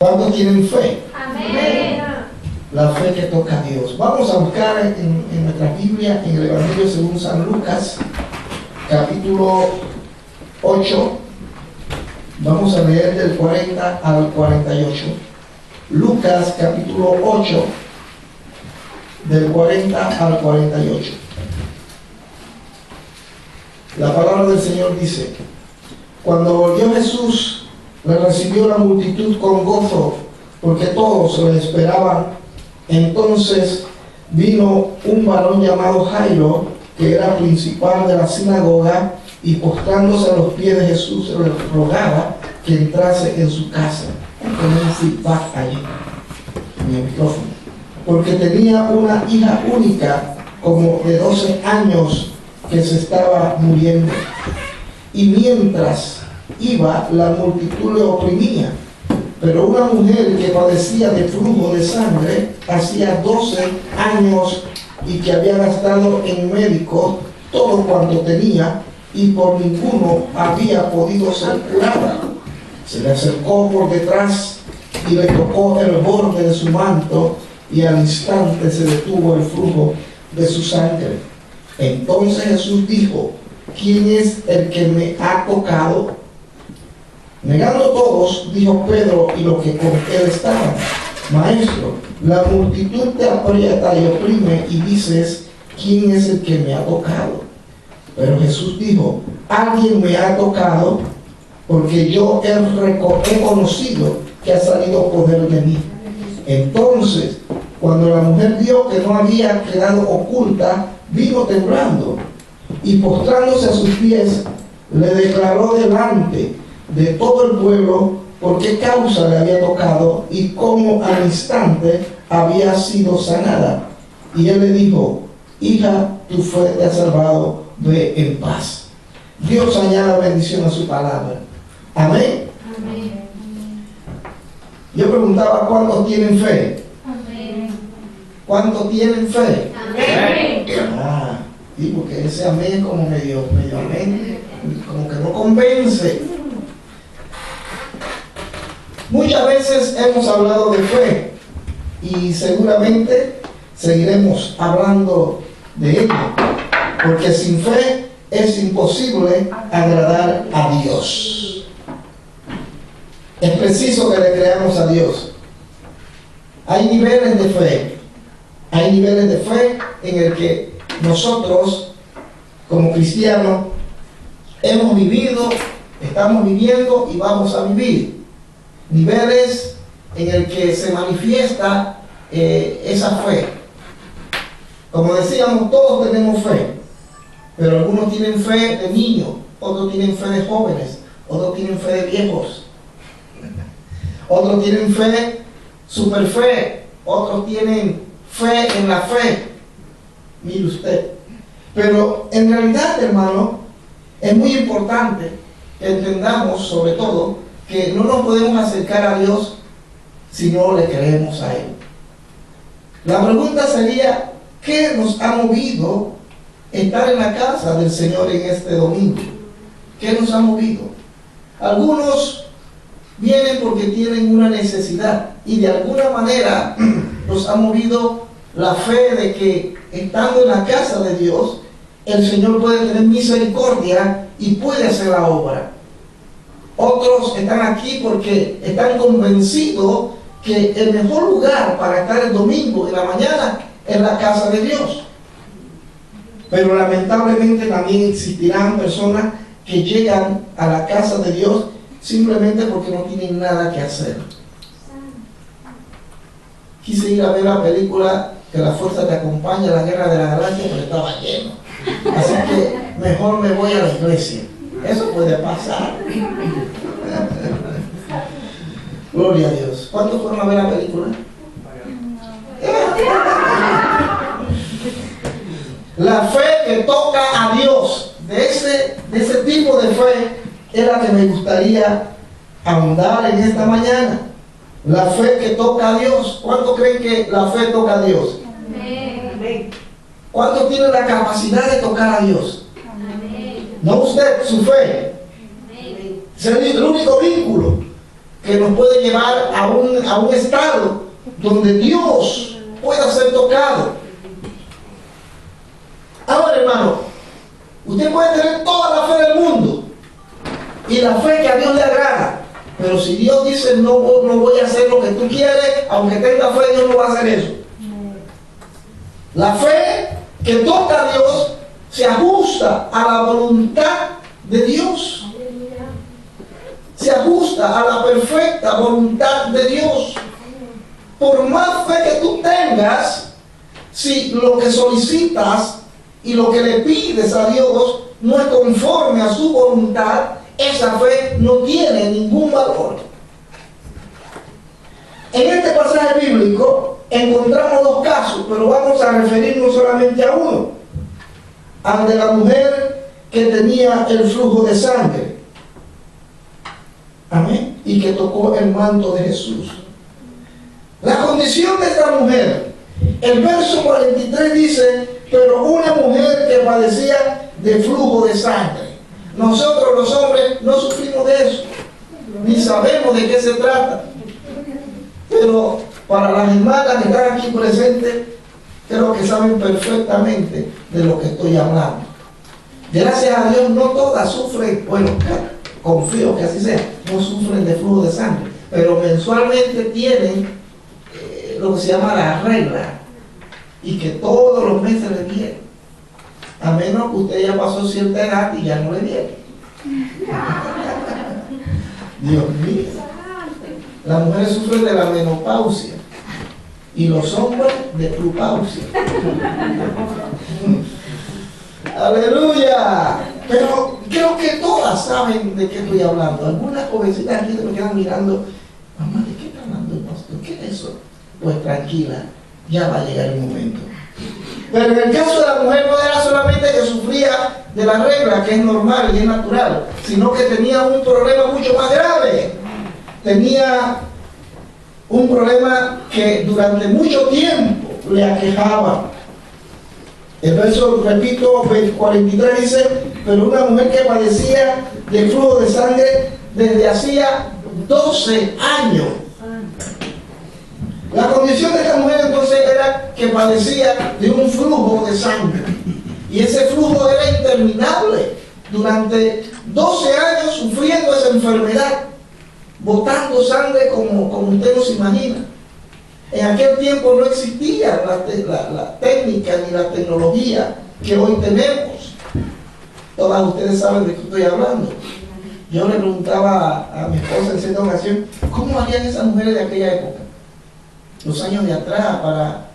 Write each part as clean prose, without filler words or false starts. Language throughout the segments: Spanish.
¿Cuántos tienen fe? Amén. La fe que toca a Dios. Vamos a buscar en nuestra Biblia, en el Evangelio según San Lucas, capítulo 8. Vamos a leer del 40 al 48. Lucas, capítulo 8, del 40 al 48. La palabra del Señor dice: cuando volvió Jesús, le recibió la multitud con gozo, porque todos le esperaban. Entonces vino un varón llamado Jairo, que era principal de la sinagoga, y postrándose a los pies de Jesús le rogaba que entrase en su casa. Con un feedback allí, en el micrófono. Porque tenía una hija única, como de 12 años, que se estaba muriendo. Y mientras iba, la multitud le oprimía. Pero una mujer que padecía de flujo de sangre hacía 12 años y que había gastado en médicos todo cuanto tenía y por ninguno había podido ser curada, se le acercó por detrás y le tocó el borde de su manto, y al instante se detuvo el flujo de su sangre. Entonces Jesús dijo: ¿quién es el que me ha tocado? Negando todos, dijo Pedro y los que con él estaban: Maestro, la multitud te aprieta y oprime y dices: ¿quién es el que me ha tocado? Pero Jesús dijo: alguien me ha tocado, porque yo he conocido que ha salido poder de mí. Entonces, cuando la mujer vio que no había quedado oculta, vino temblando y postrándose a sus pies, le declaró delante de todo el pueblo por qué causa le había tocado y cómo al instante había sido sanada. Y él le dijo: hija, tu fe te ha salvado, ve en paz. Dios añada bendición a su palabra. Amén. Amén. Yo preguntaba: ¿cuántos tienen fe? Amén. ¿Cuántos tienen fe? Amén. Y porque ese amén es como medio amén, como que no convence. Muchas veces hemos hablado de fe y seguramente seguiremos hablando de ello, porque sin fe es imposible agradar a Dios. Es preciso que le creamos a Dios. Hay niveles de fe. Hay niveles de fe en el que nosotros, como cristianos, hemos vivido, estamos viviendo y vamos a vivir. Niveles en el que se manifiesta esa fe. Como decíamos, todos tenemos fe, pero algunos tienen fe de niños, otros tienen fe de jóvenes, otros tienen fe de viejos, otros tienen fe, super fe, otros tienen fe en la fe. Mire usted. Pero en realidad, hermano, es muy importante que entendamos, sobre todo, que no nos podemos acercar a Dios si no le creemos a Él. La pregunta sería: ¿qué nos ha movido estar en la casa del Señor en este domingo? ¿Qué nos ha movido? Algunos vienen porque tienen una necesidad y de alguna manera nos ha movido la fe de que estando en la casa de Dios, el Señor puede tener misericordia y puede hacer la obra. Otros están aquí porque están convencidos que el mejor lugar para estar el domingo en la mañana es la casa de Dios. Pero lamentablemente también existirán personas que llegan a la casa de Dios simplemente porque no tienen nada que hacer. Quise ir a ver la película Que la fuerza te acompaña, la guerra de la galaxia, pero estaba lleno. Así que mejor me voy a la iglesia. Eso puede pasar. Gloria a Dios. ¿Cuántos fueron a ver la película? La fe que toca a Dios, de ese tipo de fe, es la que me gustaría ahondar en esta mañana. La fe que toca a Dios. ¿Cuántos creen que la fe toca a Dios? Amén. ¿Cuántos tienen la capacidad de tocar a Dios? Amén. No usted, su fe. Amén. Es el único vínculo. que nos puede llevar a un estado donde Dios pueda ser tocado. Ahora, hermano, usted puede tener toda la fe del mundo y la fe que a Dios le agrada, pero si Dios dice no voy a hacer lo que tú quieres, aunque tenga fe, Dios no va a hacer eso. La fe que toca a Dios se ajusta a la voluntad de Dios. Se ajusta a la perfecta voluntad de Dios. Por más fe que tú tengas, si lo que solicitas y lo que le pides a Dios no es conforme a su voluntad, esa fe no tiene ningún valor. En este pasaje bíblico encontramos dos casos, pero vamos a referirnos solamente a uno, al de la mujer que tenía el flujo de sangre. Amén. Y que tocó el manto de Jesús. La condición de esta mujer, el verso 43 dice, pero una mujer que padecía de flujo de sangre. Nosotros los hombres no sufrimos de eso, ni sabemos de qué se trata. Pero para las hermanas que están aquí presentes, creo que saben perfectamente de lo que estoy hablando. Gracias a Dios no todas sufren, bueno, confío que así sea, no sufren de flujo de sangre, pero mensualmente tienen lo que se llama la regla, y que todos los meses le viene, a menos que usted ya pasó cierta edad y ya no le viene. Dios mío. Las mujeres sufren de la menopausia y los hombres de plupausia. Aleluya. Pero creo que todas saben de qué estoy hablando. Algunas jovencitas aquí se me quedan mirando, mamá, ¿de qué está hablando el pastor? ¿Qué es eso? Pues tranquila, ya va a llegar el momento. Pero en el caso de la mujer no era solamente que sufría de la regla, que es normal y es natural, sino que tenía un problema mucho más grave. Tenía un problema que durante mucho tiempo le aquejaba. El verso, repito, 43 dice, pero una mujer que padecía de flujo de sangre desde hacía 12 años. La condición de esta mujer entonces era que padecía de un flujo de sangre. Y ese flujo era interminable. Durante 12 años sufriendo esa enfermedad, botando sangre como usted no se imagina. En aquel tiempo no existía la técnica ni la tecnología que hoy tenemos. Todas ustedes saben de qué estoy hablando. Yo le preguntaba a mi esposa en cierta ocasión, ¿cómo harían esas mujeres de aquella época? Los años de atrás, para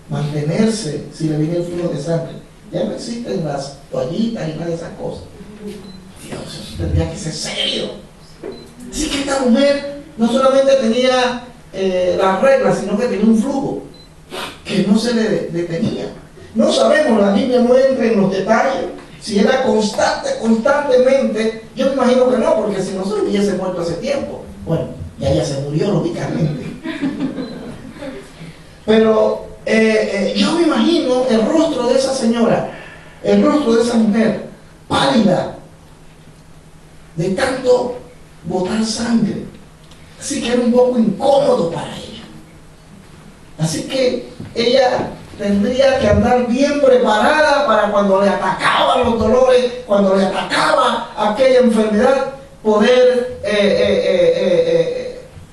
mantenerse si le viene el flujo de sangre. Ya no existen las toallitas y nada de esas cosas. Dios, eso tendría que ser serio. Así que esta mujer no solamente tenía las reglas, sino que tenía un flujo que no se le detenía. No sabemos, la Biblia no entra en los detalles, si era constantemente. Yo me imagino que no, porque si no se hubiese muerto hace tiempo. Bueno, ya se murió lógicamente. Pero yo me imagino el rostro de esa señora, el rostro de esa mujer, pálida, de tanto botar sangre. Así que era un poco incómodo para ella. Así que ella tendría que andar bien preparada para cuando le atacaban los dolores, cuando le atacaba aquella enfermedad, poder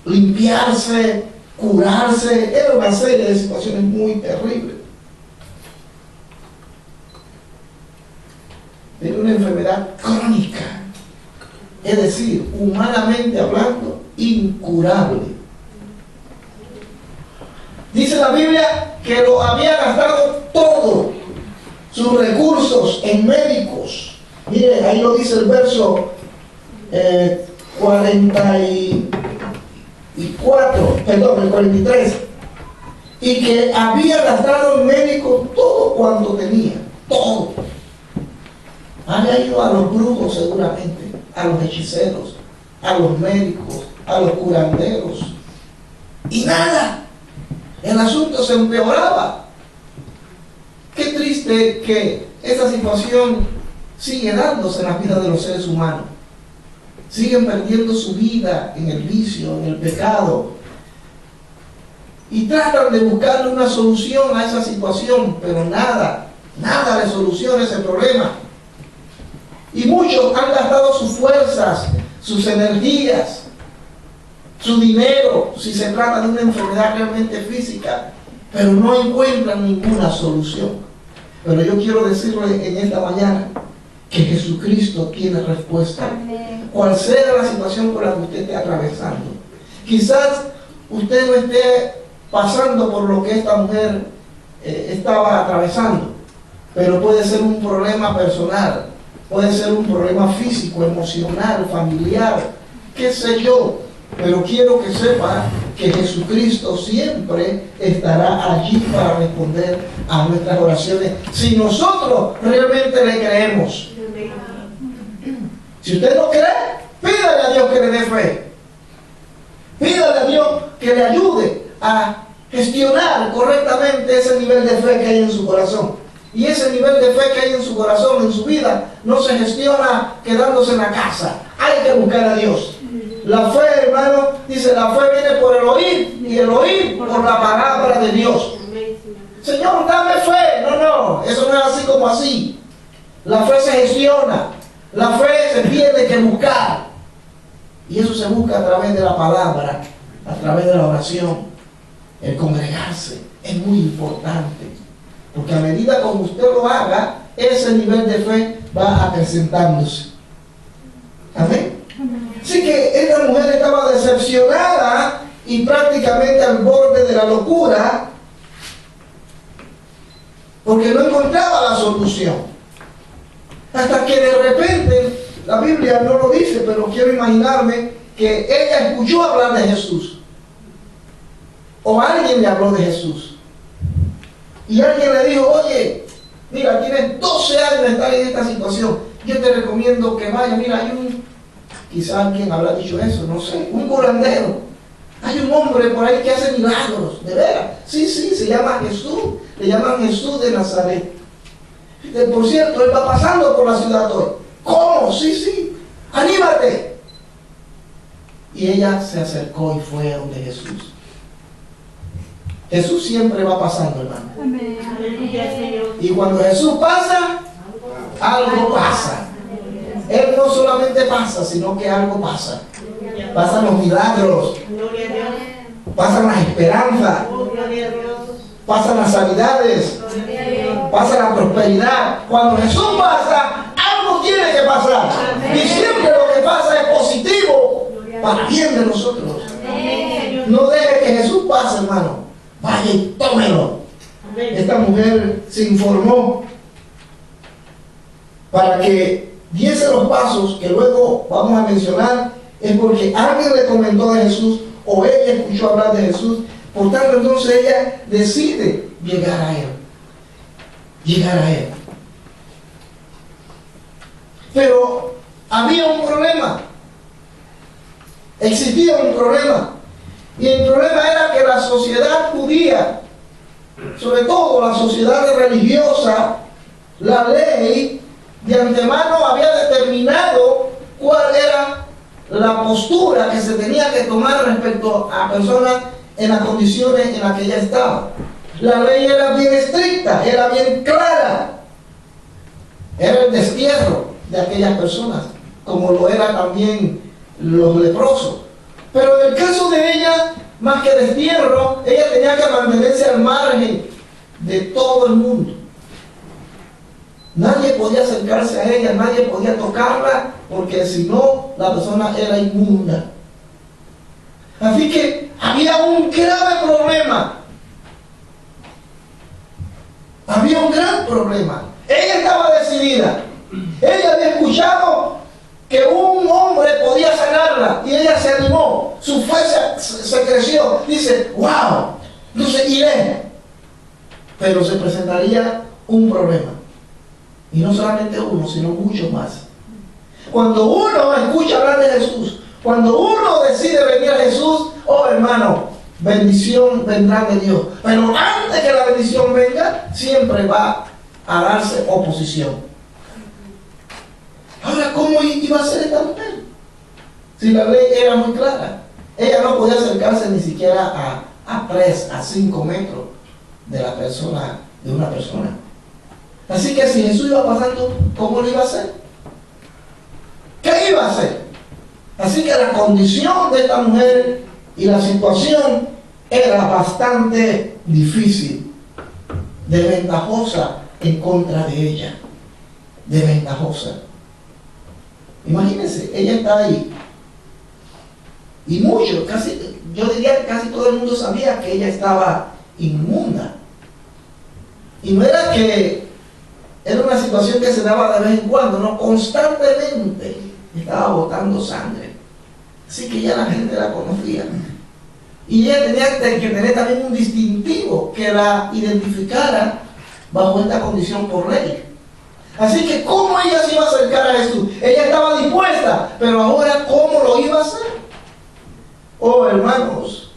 limpiarse, curarse. Era una serie de situaciones muy terribles. Era una enfermedad crónica, es decir, humanamente hablando, incurable. Dice la Biblia que lo había gastado todo, sus recursos en médicos. Mire, ahí lo dice el verso 43, y que había gastado en médicos todo cuanto tenía, todo. Había ido a los brujos seguramente, a los hechiceros, a los médicos, a los curanderos, y nada, el asunto se empeoraba. Qué triste que esa situación sigue dándose en la vida de los seres humanos. siguen perdiendo su vida en el vicio, en el pecado, y tratan de buscarle una solución a esa situación, pero nada le soluciona ese problema. Y muchos han gastado sus fuerzas, sus energías, su dinero, si se trata de una enfermedad realmente física, pero no encuentran ninguna solución. Pero yo quiero decirle en esta mañana que Jesucristo tiene respuesta. Cual sea la situación por la que usted esté atravesando. Quizás usted no esté pasando por lo que esta mujer estaba atravesando, pero puede ser un problema personal, puede ser un problema físico, emocional, familiar, qué sé yo. Pero quiero que sepa que Jesucristo siempre estará allí para responder a nuestras oraciones, si nosotros realmente le creemos. Si usted no cree, pídale a Dios que le dé fe. Pídale a Dios que le ayude a gestionar correctamente ese nivel de fe que hay en su corazón. Y ese nivel de fe que hay en su corazón, en su vida, no se gestiona quedándose en la casa. Hay que buscar a Dios. La fe, hermano, dice, la fe viene por el oír y el oír por la palabra de Dios. Señor, dame fe. No, eso no es así como así. La fe se gestiona. La fe se tiene que buscar. Y eso se busca a través de la palabra, a través de la oración. El congregarse es muy importante. Porque a medida como usted lo haga, ese nivel de fe va acrecentándose. Amén. Así que esta mujer estaba decepcionada y prácticamente al borde de la locura, porque no encontraba la solución. Hasta que de repente, la Biblia no lo dice, pero quiero imaginarme que ella escuchó hablar de Jesús. O alguien le habló de Jesús. Y alguien le dijo, oye, mira, tienes 12 años de estar en esta situación. Yo te recomiendo que vayas. Mira, hay quizás alguien habrá dicho eso, no sé, un curandero. Hay un hombre por ahí que hace milagros, de veras. Sí, se llama Jesús. Le llaman Jesús de Nazaret. Por cierto, él va pasando por la ciudad hoy. ¿Cómo? Sí, anímate. Y ella se acercó y fue a donde Jesús. Jesús siempre va pasando, hermano. Amén. Y cuando Jesús pasa, algo pasa. Él no solamente pasa, sino que algo pasa. Pasan los milagros, pasan las esperanzas, pasan las sanidades, pasa la prosperidad. Cuando Jesús pasa, algo tiene que pasar. Y siempre lo que pasa es positivo para bien de nosotros. No deje que Jesús pase, hermano. Vaya y tómelo. Esta mujer se informó para que diese los pasos que luego vamos a mencionar. Es porque alguien le comentó de Jesús o ella escuchó hablar de Jesús. Por tanto, entonces ella decide llegar a Él. Pero había un problema. Existía un problema. Y el problema era que la sociedad judía, sobre todo la sociedad religiosa, la ley de antemano había determinado cuál era la postura que se tenía que tomar respecto a personas en las condiciones en las que ella estaba. La ley era bien estricta, era bien clara. Era el destierro de aquellas personas, como lo era también los leprosos. Pero en el caso de ella, más que destierro, ella tenía que mantenerse al margen de todo el mundo. Nadie podía acercarse a ella, nadie podía tocarla, porque si no, la persona era inmunda. Así que había un grave problema. Había un gran problema. Ella estaba decidida. Ella había escuchado que un hombre podía sanarla y ella se animó. Su fe se creció. Dice, wow, entonces iré. Pero se presentaría un problema. Y no solamente uno, sino muchos más. Cuando uno escucha hablar de Jesús, cuando uno decide venir a Jesús, oh hermano, bendición vendrá de Dios. Pero antes que la bendición venga, siempre va a darse oposición. Ahora, ¿cómo iba a ser esta mujer? Si la ley era muy clara. Ella no podía acercarse ni siquiera a 3, a 5 metros de la persona, de una persona. Así que si Jesús iba pasando, ¿cómo lo iba a hacer? ¿Qué iba a hacer? Así que la condición de esta mujer y la situación era bastante difícil, desventajosa en contra de ella, desventajosa. Imagínense, ella está ahí y muchos, casi, yo diría que casi todo el mundo sabía que ella estaba inmunda. Y no era que era una situación que se daba de vez en cuando, no, constantemente estaba botando sangre. Así que ya la gente la conocía. Y ella tenía que tener también un distintivo que la identificara bajo esta condición por ley. Así que ¿cómo ella se iba a acercar a Jesús? Ella estaba dispuesta, pero ahora ¿cómo lo iba a hacer? Oh, hermanos,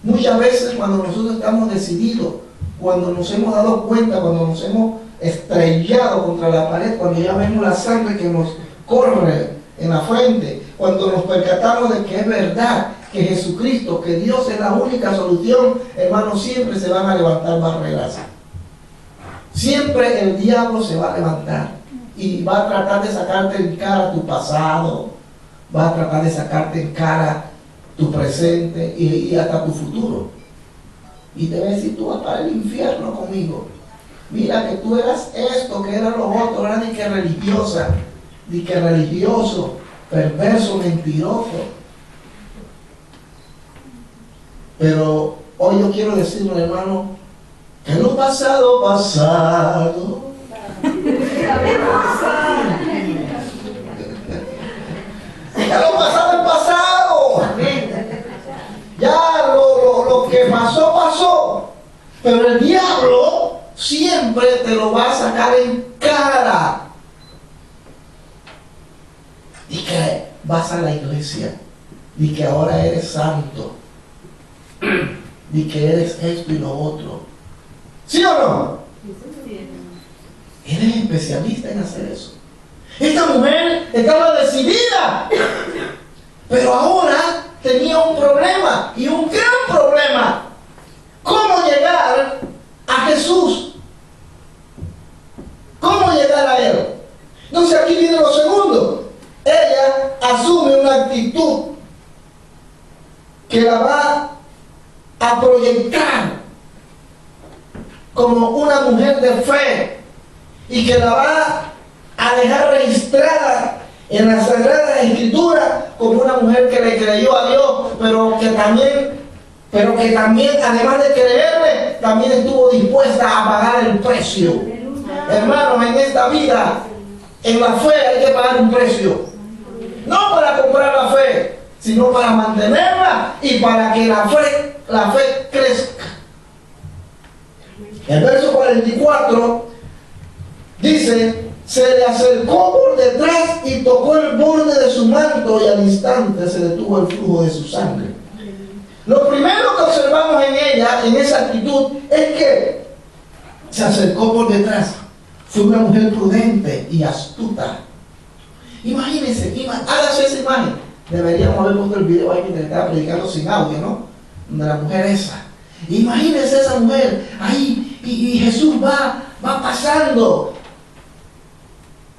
muchas veces cuando nosotros estamos decididos, cuando nos hemos dado cuenta, cuando nos hemos estrellado contra la pared, cuando ya vemos la sangre que nos corre en la frente, cuando nos percatamos de que es verdad que Jesucristo, que Dios es la única solución, hermanos, siempre se van a levantar barreras. Siempre el diablo se va a levantar y va a tratar de sacarte en cara tu pasado, va a tratar de sacarte en cara tu presente y hasta tu futuro. Y te va a decir, tú vas para el infierno conmigo. Mira que tú eras esto, que eras lo otro, era ni que religiosa, ni que religioso, perverso, mentiroso. Pero hoy yo quiero decirle, hermano, que lo pasado, pasado. Ya lo pasado es pasado. Ya lo que pasó, pasó. Pero el diablo siempre te lo va a sacar en cara. Y que vas a la iglesia. Y que ahora eres santo. Y que eres esto y lo otro. ¿Sí o no? Eres especialista en hacer eso. Esta mujer estaba decidida. Pero ahora tenía un problema. Y un gran problema. ¿Cómo llegar a Jesús? ¿Cómo llegar a Él? Entonces aquí viene lo segundo. Ella asume una actitud que la va a proyectar como una mujer de fe y que la va a dejar registrada en la Sagrada Escritura como una mujer que le creyó a Dios, pero que también, además de creerle, también estuvo dispuesta a pagar el precio. Hermanos, en esta vida, en la fe hay que pagar un precio. No para comprar la fe, sino para mantenerla y para que la fe crezca. El verso 44 dice, se le acercó por detrás y tocó el borde de su manto y al instante se detuvo el flujo de su sangre. Lo primero que observamos en ella, en esa actitud, es que se acercó por detrás. Fue una mujer prudente y astuta. Imagínense, hágase esa imagen. Deberíamos haber puesto el video ahí mientras estaba predicando sin audio, ¿no? De la mujer esa. Imagínense esa mujer ahí y Jesús va pasando.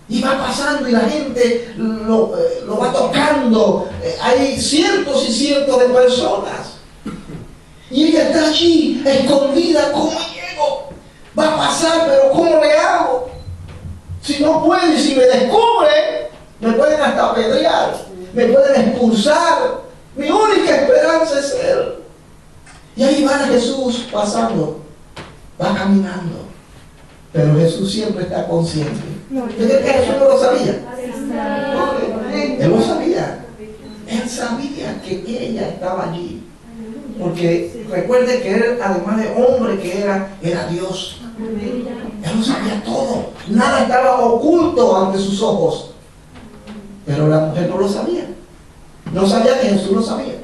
Y va pasando y la gente lo va tocando. Hay cientos y cientos de personas. Y ella está allí, escondida. ¿Cómo llego? Va a pasar, pero ¿cómo le hago? Si no puede, si me descubre, me pueden hasta apedrear, me pueden expulsar. Mi única esperanza es Él. Y ahí va Jesús pasando, va caminando. Pero Jesús siempre está consciente. ¿Usted cree que Jesús no lo sabía? Él lo sabía. Él sabía que ella estaba allí. Porque recuerde que él, además de hombre que era Dios. Él lo sabía todo. Nada estaba oculto ante sus ojos. Pero la mujer no lo sabía. No sabía que Jesús lo sabía.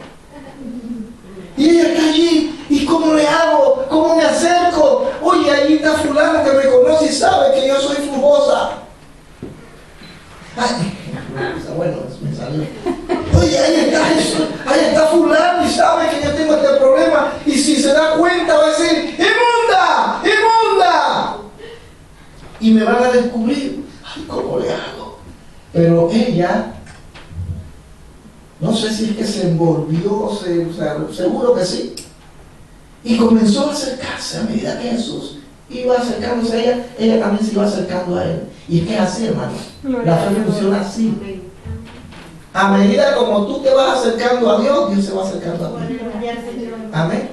Y ella está allí. ¿Y cómo le hago? ¿Cómo me acerco? Oye, ahí está fulano que me conoce y sabe que yo soy frugosa. Ay, bueno, me salió. van a descubrir, ay, ¿cómo le hago? Pero ella, no sé si es que se envolvió, o sea, seguro que sí, y comenzó a acercarse a medida que Jesús iba acercándose a ella, ella también se iba acercando a él. Y es que es así, hermano, la fe funciona así. A medida como tú te vas acercando a Dios, Dios se va acercando a ti. Amén.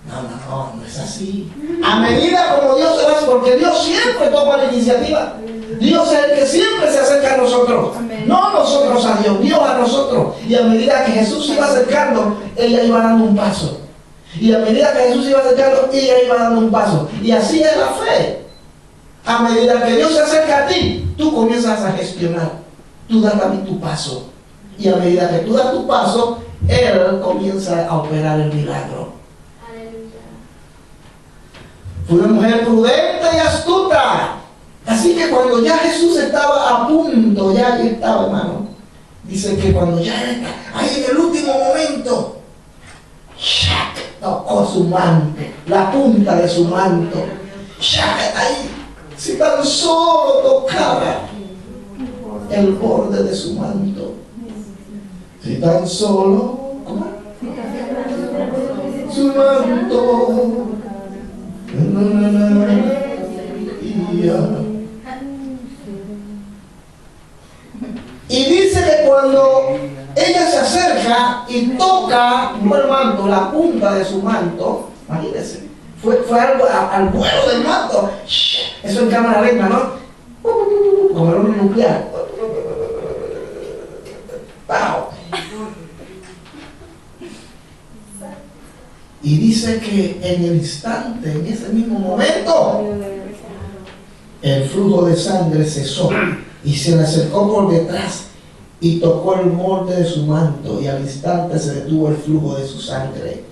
No es así. A medida como Dios se va, porque Dios siempre toma la iniciativa. Dios es el que siempre se acerca a nosotros. No nosotros a Dios, Dios a nosotros. Y a medida que Jesús se iba acercando, ella iba dando un paso. Y a medida que Jesús se iba acercando, ella iba dando un paso. Y así es la fe. A medida que Dios se acerca a ti, tú comienzas a gestionar. Tú das también tu paso. Y a medida que tú das tu paso, Él comienza a operar el milagro. Fue una mujer prudente y astuta. Así que cuando ya Jesús estaba a punto, ya ahí estaba, hermano. Dice que cuando ya era ahí en el último momento, ¡shac!, tocó su manto, la punta de su manto. ¡Shac!, ahí, si tan solo tocaba el borde de su manto. Si tan solo, ¿cómo? Su manto. Y dice que cuando ella se acerca y toca, no el manto, la punta de su manto, imagínense, fue algo al vuelo del manto. Eso en cámara lenta, ¿no? Como el horno nuclear. ¡Pau! Y dice que en el instante, en ese mismo momento, el flujo de sangre cesó y se le acercó por detrás y tocó el borde de su manto y al instante se detuvo el flujo de su sangre.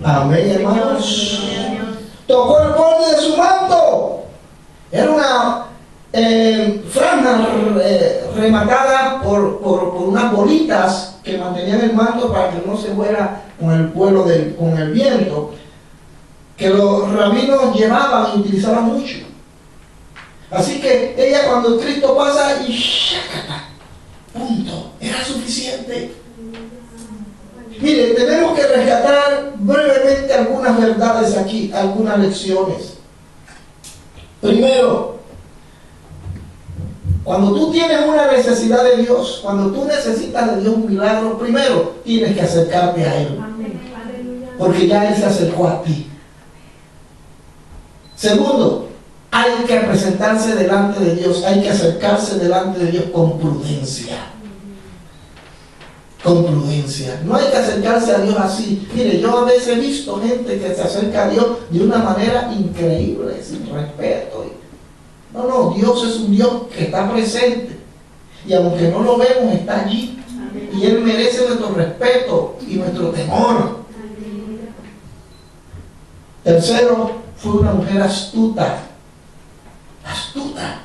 Amén, hermanos. Tocó el borde de su manto. Era una franja rematada por unas bolitas que mantenían el manto para que no se fuera con el vuelo con el viento, que los rabinos llevaban y utilizaban mucho. Así que ella, cuando Cristo pasa y ¡shakata!, punto, era suficiente. Mire, tenemos que rescatar brevemente algunas verdades aquí, algunas lecciones. Primero, cuando tú tienes una necesidad de Dios, cuando tú necesitas de Dios un milagro, primero tienes que acercarte a Él. Porque ya Él se acercó a ti. Segundo, hay que presentarse delante de Dios, hay que acercarse delante de Dios con prudencia. Con prudencia. No hay que acercarse a Dios así. Mire, yo a veces he visto gente que se acerca a Dios de una manera increíble, sin respeto. No, Dios es un Dios que está presente. Y aunque no lo vemos, está allí. Y Él merece nuestro respeto y nuestro temor. Tercero, fue una mujer astuta. Astuta.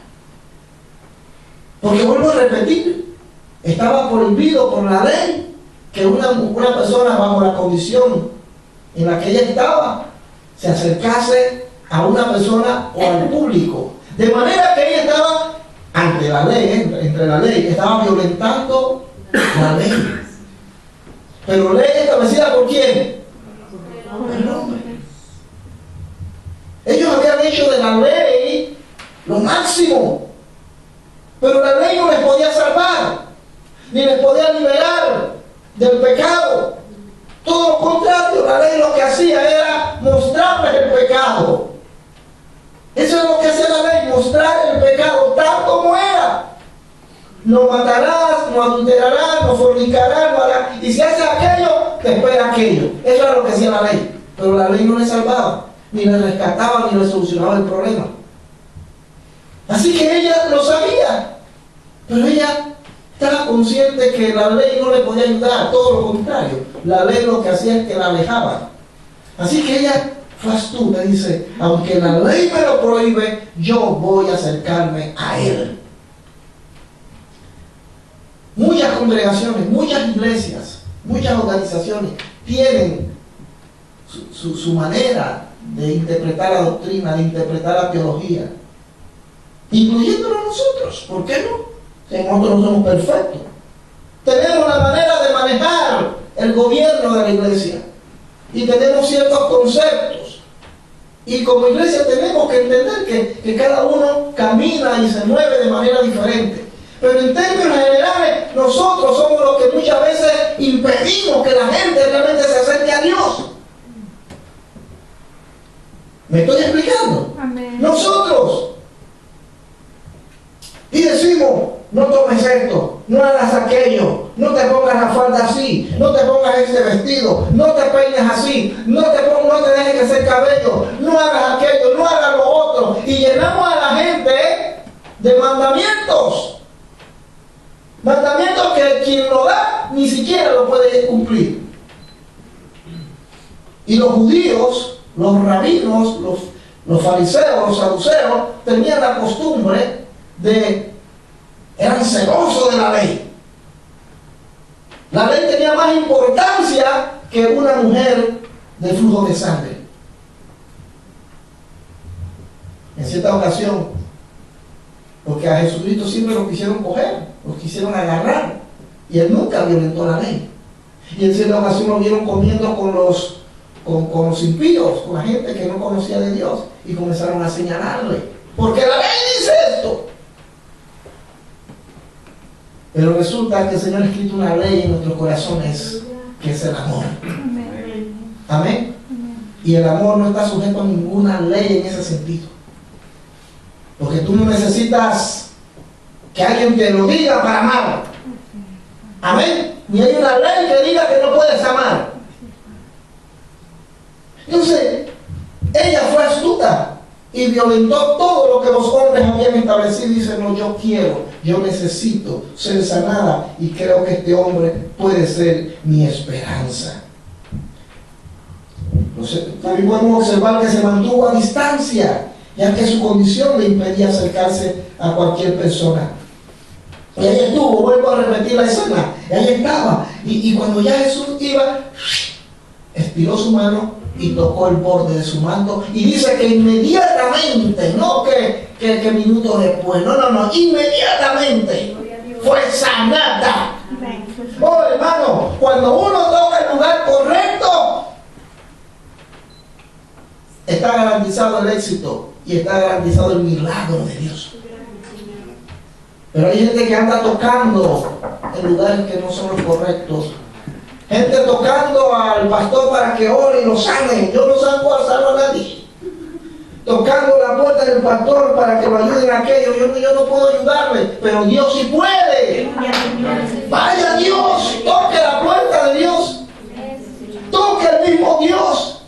Porque vuelvo a repetir, estaba prohibido por la ley que una persona bajo la condición en la que ella estaba se acercase a una persona o al público. De manera que ella estaba ante la ley, entre la ley, estaba violentando la ley. Pero ley establecida por quién? Por el hombre. Ellos habían hecho de la ley lo máximo. Pero la ley no les podía salvar, ni les podía liberar del pecado. Todo lo contrario, la ley lo que hacía era mostrarles el pecado. Eso es lo que hacía la ley, mostrar el pecado tal como era. No matarás, no adulterarás, no fornicarás, no harás. Y si haces aquello, te espera aquello. Eso era lo que hacía la ley. Pero la ley no le salvaba, ni le rescataba, ni le solucionaba el problema. Así que ella lo sabía, pero ella estaba consciente que la ley no le podía ayudar, todo lo contrario. La ley lo que hacía es que la alejaba. Así que ella fue astuta, dice, aunque la ley me lo prohíbe, yo voy a acercarme a Él. Muchas congregaciones, muchas iglesias, muchas organizaciones tienen su manera de interpretar la doctrina, de interpretar la teología. incluyéndonos nosotros. ¿Por qué no? Si nosotros no somos perfectos. Tenemos la manera de manejar el gobierno de la iglesia y tenemos ciertos conceptos. Y como iglesia tenemos que entender que cada uno camina y se mueve de manera diferente. Pero en términos generales, nosotros somos los que muchas veces impedimos que la gente realmente se acerque a Dios. ¿Me estoy explicando? Amén. Nosotros. Y decimos, no tomes esto, no hagas aquello, no te pongas la falda así, no te pongas este vestido, no te peines así, no te dejes crecer cabello, no hagas aquello, no hagas lo otro. Y llenamos a la gente de mandamientos. Mandamientos que quien lo da ni siquiera lo puede cumplir. Y los judíos, los rabinos, los fariseos, los saduceos, tenían la costumbre eran celosos de la ley. La ley tenía más importancia que una mujer de flujo de sangre. En cierta ocasión, porque a Jesucristo siempre lo quisieron coger, lo quisieron agarrar, y él nunca violentó la ley. Y en cierta ocasión lo vieron comiendo con los impíos, con la gente que no conocía de Dios, y comenzaron a señalarle, porque la ley dice esto. Pero resulta que el Señor ha escrito una ley en nuestros corazones, que es el amor. Amén. Amén. Y el amor no está sujeto a ninguna ley en ese sentido. Porque tú no necesitas que alguien te lo diga para amar. Amén. Ni hay una ley que diga que no puedes amar. Entonces, ella fue astuta y violentó todo lo que los hombres habían establecido. Y dice, no, yo necesito ser sanada y creo que este hombre puede ser mi esperanza. También podemos observar que se mantuvo a distancia, ya que su condición le impedía acercarse a cualquier persona. Y ahí estuvo, vuelvo a repetir la escena, y ahí estaba. Y cuando ya Jesús iba, estiró su mano y tocó el borde de su manto, y dice que inmediatamente, no que minutos después, no, inmediatamente fue sanada. Oh, hermano, cuando uno toca el lugar correcto, está garantizado el éxito y está garantizado el milagro de Dios. Pero hay gente que anda tocando en lugares que no son los correctos. Gente tocando al pastor para que ore y lo sane. Yo no salgo a salvar a nadie. Tocando la puerta del pastor para que lo ayude en aquello. Yo no puedo ayudarle, pero Dios sí puede. Vaya Dios, toque la puerta de Dios. Toque el mismo Dios.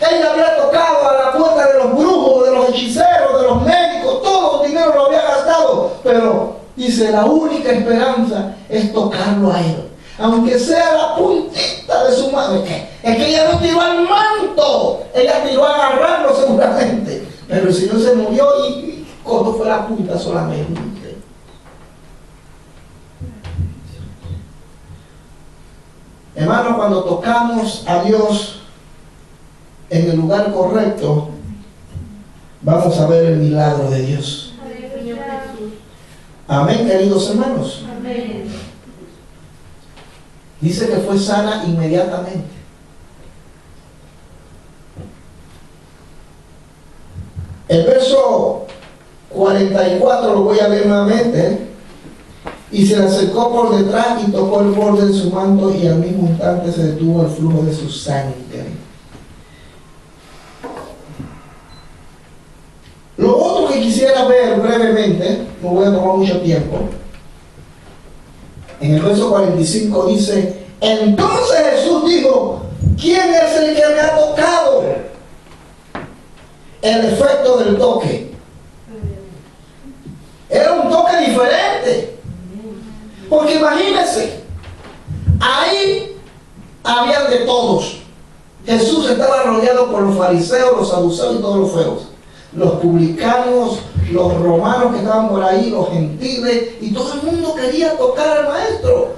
Ella había tocado a la puerta de los brujos, de los hechiceros, de los médicos, todo el dinero lo había gastado. Pero dice, la única esperanza es tocarlo a él. Aunque sea la puntita de su mano. Es que ella no tiró al manto, ella tiró a agarrarlo seguramente. Pero el Señor se movió y cuando fue la punta solamente. Hermano, cuando tocamos a Dios en el lugar correcto, vamos a ver el milagro de Dios. Amén, queridos hermanos. Amén. Dice que fue sana inmediatamente. El verso 44 lo voy a leer nuevamente. Y se le acercó por detrás y tocó el borde de su manto, y al mismo instante se detuvo el flujo de su sangre. Lo otro que quisiera ver brevemente, no voy a tomar mucho tiempo, en el verso 45 dice, entonces Jesús dijo, ¿quién es el que me ha tocado? El efecto del toque era un toque diferente, porque imagínense, ahí habían de todos. Jesús estaba rodeado por los fariseos, los saduceos y todos los feos, los publicanos, los romanos que estaban por ahí, los gentiles, y todo el mundo quería tocar al maestro.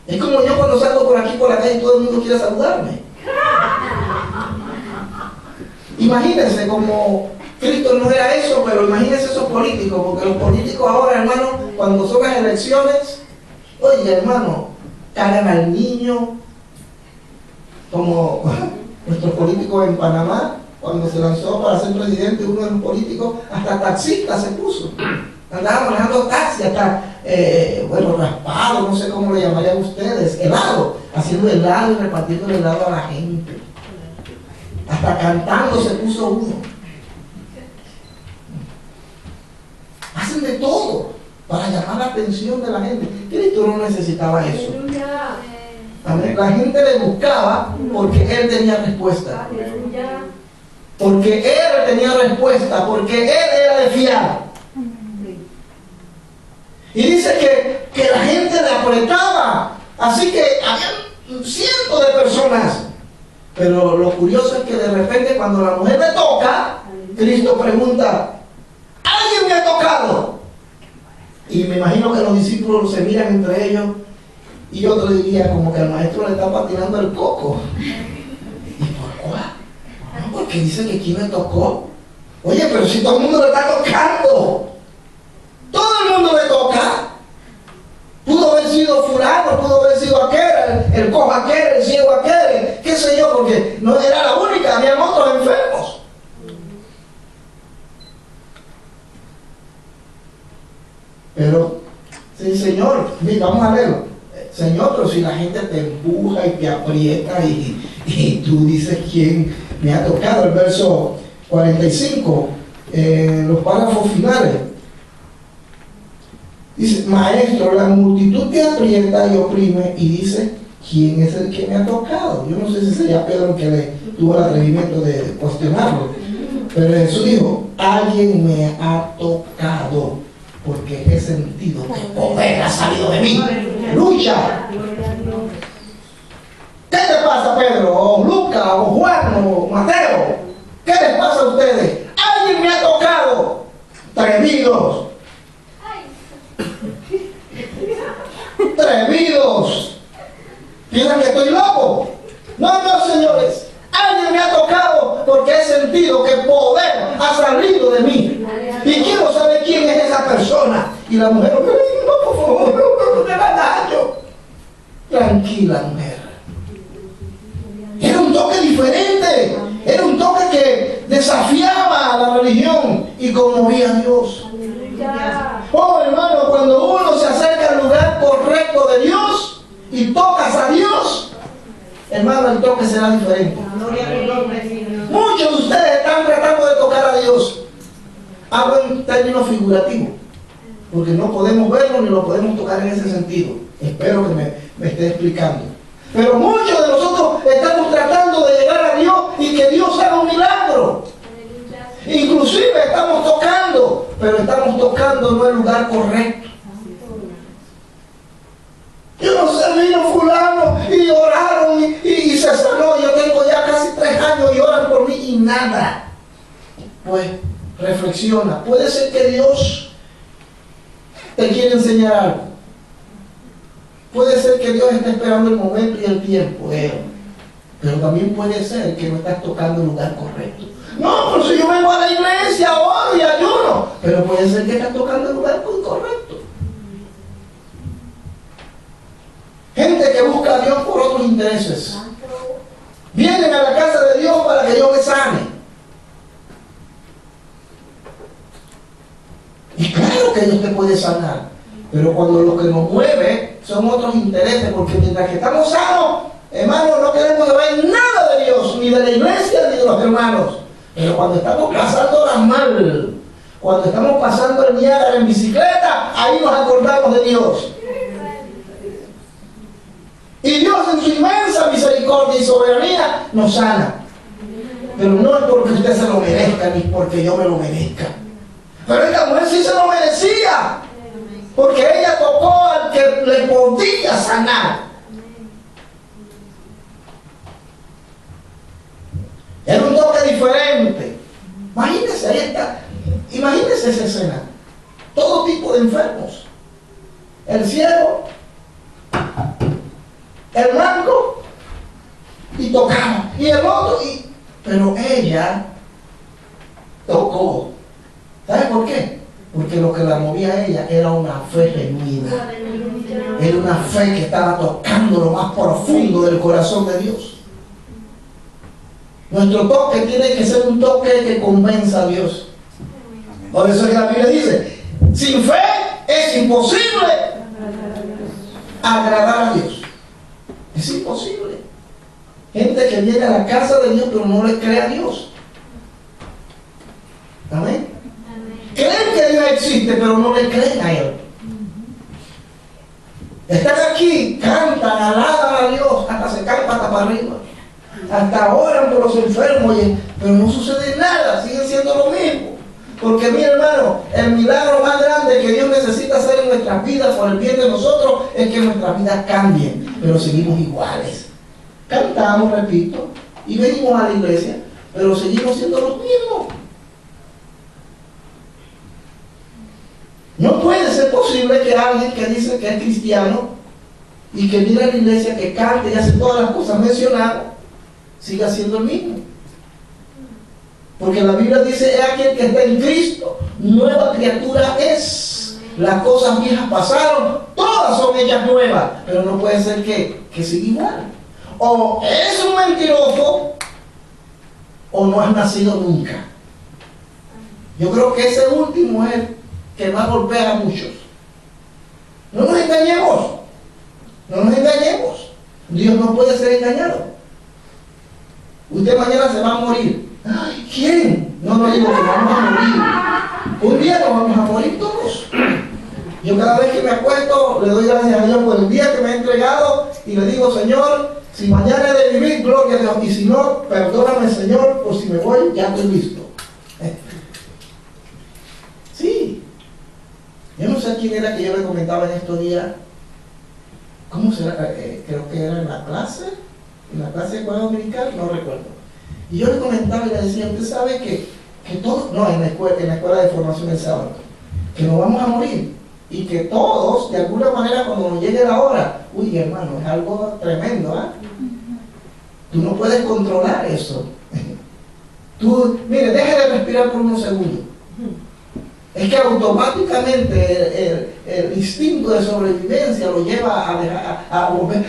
Es como yo cuando salgo por aquí por la calle y todo el mundo quiere saludarme. Imagínense como Cristo no era eso, pero imagínense esos políticos, porque los políticos ahora, hermano, cuando son las elecciones, oye, hermano, cargan al niño, como nuestros políticos en Panamá, cuando se lanzó para ser presidente, uno de los políticos, hasta taxista se puso. Andaba manejando taxi, hasta, bueno, raspado, no sé cómo le llamarían ustedes, helado, haciendo helado y repartiendo el helado a la gente. Hasta cantando se puso uno. Hacen de todo para llamar la atención de la gente. Cristo no necesitaba eso. Amén. La gente le buscaba porque Él tenía respuesta. Porque Él tenía respuesta, porque Él era de fiar. Y dice que la gente le apretaba. Así que había cientos de personas. Pero lo curioso es que de repente cuando la mujer le toca, Cristo pregunta, ¿alguien me ha tocado? Y me imagino que los discípulos se miran entre ellos y otro diría como que el maestro le está patinando el coco. ¿Y por cuál? No, porque dice que quién le tocó. Oye, pero si todo el mundo le está tocando. Todo el mundo le toca. Pudo haber sido fulano, pudo haber sido aquel, el cojo aquel, el ciego aquel, qué sé yo, porque no era la única, habían otros enfermos. Pero, sí, Señor, mira, vamos a leerlo. Señor, pero si la gente te empuja y te aprieta y tú dices quién me ha tocado. El verso 45, los párrafos finales. Dice, maestro, la multitud te aprieta y oprime y dice, ¿quién es el que me ha tocado? Yo no sé si sería Pedro que le tuvo el atrevimiento de cuestionarlo. Pero Jesús dijo, alguien me ha tocado porque he sentido que poder ha salido de mí. ¡Lucha! ¿Qué les pasa, Pedro? O Lucas, o Juan, o Mateo. ¿Qué les pasa a ustedes? Alguien me ha tocado. Atrevidos. Atrevidos. ¿Piensan que estoy loco? No, no, señores. Alguien me ha tocado porque he sentido que poder ha salido de mí. Y quiero saber quién es esa persona. Y la mujer, no, por favor, no te hagas daño. Tranquila, mujer. Era un toque diferente. Era un toque que desafiaba a la religión y conmovía a Dios. Oh, hermano, cuando uno se acerca al lugar correcto de Dios y tocas a Dios, hermano, el toque será diferente. Muchos de ustedes están tratando de tocar a Dios. Hablo en términos figurativos, porque no podemos verlo ni lo podemos tocar en ese sentido. Espero que me esté explicando. Pero muchos de nosotros estamos tratando de llegar a Dios y que Dios haga un milagro. Inclusive estamos tocando, pero estamos tocando no en el lugar correcto. Yo no sé, vino fulano y oraron y se sanó. Yo tengo ya casi 3 años y oran por mí y nada. Pues reflexiona. Puede ser que Dios te quiere enseñar algo. Puede ser que Dios esté esperando el momento y el tiempo. Pero también puede ser que no estás tocando el lugar correcto. No, pero si yo vengo a la iglesia, oro y ayuno. Pero puede ser que estás tocando el lugar incorrecto. Gente que busca a Dios por otros intereses. Vienen a la casa de Dios para que Dios me sane. Y claro que Dios te puede sanar. Pero cuando lo que nos mueve son otros intereses, porque mientras que estamos sanos, hermanos, no queremos saber nada de Dios, ni de la iglesia, ni de los hermanos. Pero cuando estamos pasándolas mal, cuando estamos pasando el Niágara en bicicleta, ahí nos acordamos de Dios. Y Dios en su inmensa misericordia y soberanía nos sana. Pero no es porque usted se lo merezca, ni porque yo me lo merezca. Pero esta mujer sí se lo merecía, porque ella tocó al que le podía sanar. Era un toque diferente. Imagínense, ahí está. Imagínense esa escena. Todo tipo de enfermos. El ciego, el blanco, y tocaba. Y el otro, pero ella tocó. ¿Sabe por qué? Porque lo que la movía a ella era una fe genuina. Era una fe que estaba tocando lo más profundo del corazón de Dios. Nuestro toque tiene que ser un toque que convenza a Dios. Por eso es que la Biblia dice, sin fe es imposible agradar a Dios. Es imposible. Gente que viene a la casa de Dios pero no le cree a Dios. Amén. Creen que Dios existe pero no le creen a Él. Están aquí, cantan, alaban a Dios, hasta se caen pata para arriba. Hasta oran por los enfermos, pero no sucede nada, siguen siendo lo mismo. Porque mi hermano, el milagro más grande que Dios necesita hacer en nuestras vidas por el bien de nosotros es que nuestras vidas cambien, pero seguimos iguales. Cantamos, repito, y venimos a la iglesia, pero seguimos siendo los mismos. No puede ser posible que alguien que dice que es cristiano y que viene a la iglesia, que cante y hace todas las cosas mencionadas, siga siendo el mismo. Porque la Biblia dice, es aquel que está en Cristo, nueva criatura es. Las cosas viejas pasaron, todas son hechas nuevas, pero no puede ser que siga igual. O eres un mentiroso, o no has nacido nunca. Yo creo que ese último es el que más golpea a muchos. No nos engañemos, no nos engañemos. Dios no puede ser engañado. Usted mañana se va a morir. Ay, ¿quién? No digo que vamos a morir. Un día nos vamos a morir todos. Yo cada vez que me acuesto le doy gracias a Dios por el día que me ha entregado y le digo, Señor, si mañana he de vivir, gloria a Dios. Y si no, perdóname, Señor, por si me voy, ya estoy listo. Sí. Yo no sé quién era que yo le comentaba en estos días. ¿Cómo será? Creo que era en la clase de escuela dominical, no recuerdo. Y yo le comentaba y le decía, usted sabe que todos, no, en la escuela de formación del sábado, que nos vamos a morir. Y que todos, de alguna manera, cuando nos llegue la hora, uy, hermano, es algo tremendo, ¿ah? Tú no puedes controlar eso. Tú, mire, deje de respirar por unos segundos. Es que automáticamente el instinto de sobrevivencia lo lleva a volver.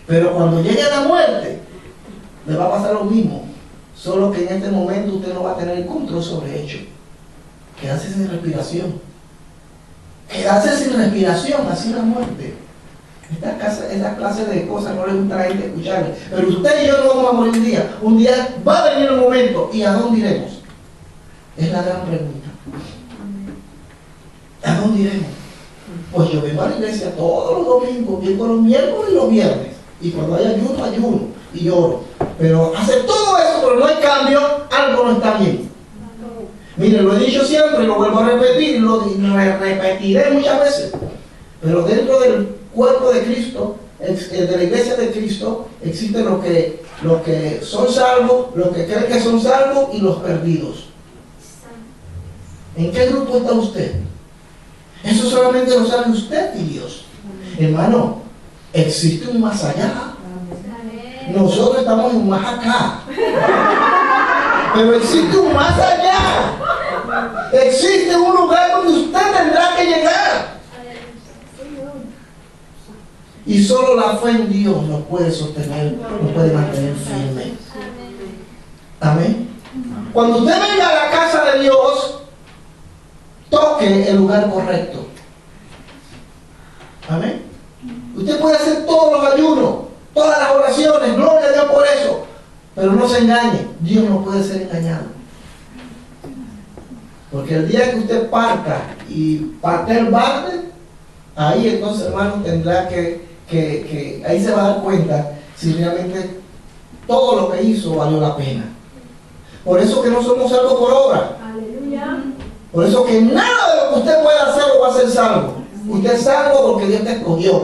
Pero cuando llegue la muerte, le va a pasar lo mismo. Solo que en este momento usted no va a tener el control sobre ello. Quedarse sin respiración. Quedarse sin respiración, así la muerte. Esa clase de cosas no le gusta a la gente escucharle. Pero usted y yo no vamos a morir un día. Un día va a venir un momento. ¿Y a dónde iremos? Es la gran pregunta. ¿A dónde iremos? Pues yo vengo a la iglesia todos los domingos, vengo los miércoles y los viernes. Y cuando hay ayuno, ayuno y lloro. Pero hacer todo eso, pero no hay cambio, algo no está bien. Mire, lo he dicho siempre y lo vuelvo a repetir, lo repetiré muchas veces. Pero dentro del cuerpo de Cristo, de la iglesia de Cristo, existen los que son salvos, los que creen que son salvos y los perdidos. ¿En qué grupo está usted? Eso solamente lo sabe usted y Dios. Hermano, existe un más allá. Nosotros estamos en un más acá. Pero existe un más allá. Existe un lugar donde usted tendrá que llegar. Y solo la fe en Dios nos puede sostener, nos puede mantener firme. Amén. Cuando usted venga a la casa de Dios, toque el lugar correcto. Amén. Usted puede hacer todos los ayunos, todas las oraciones, gloria a Dios por eso. Pero no se engañe, Dios no puede ser engañado. Porque el día que usted parta y parte el balde, ahí entonces, hermano, tendrá que ahí se va a dar cuenta si realmente todo lo que hizo valió la pena. Por eso que no somos salvos por obra. Aleluya. Por eso que nada de lo que usted pueda hacer lo va a ser salvo. Usted es salvo porque Dios te escogió,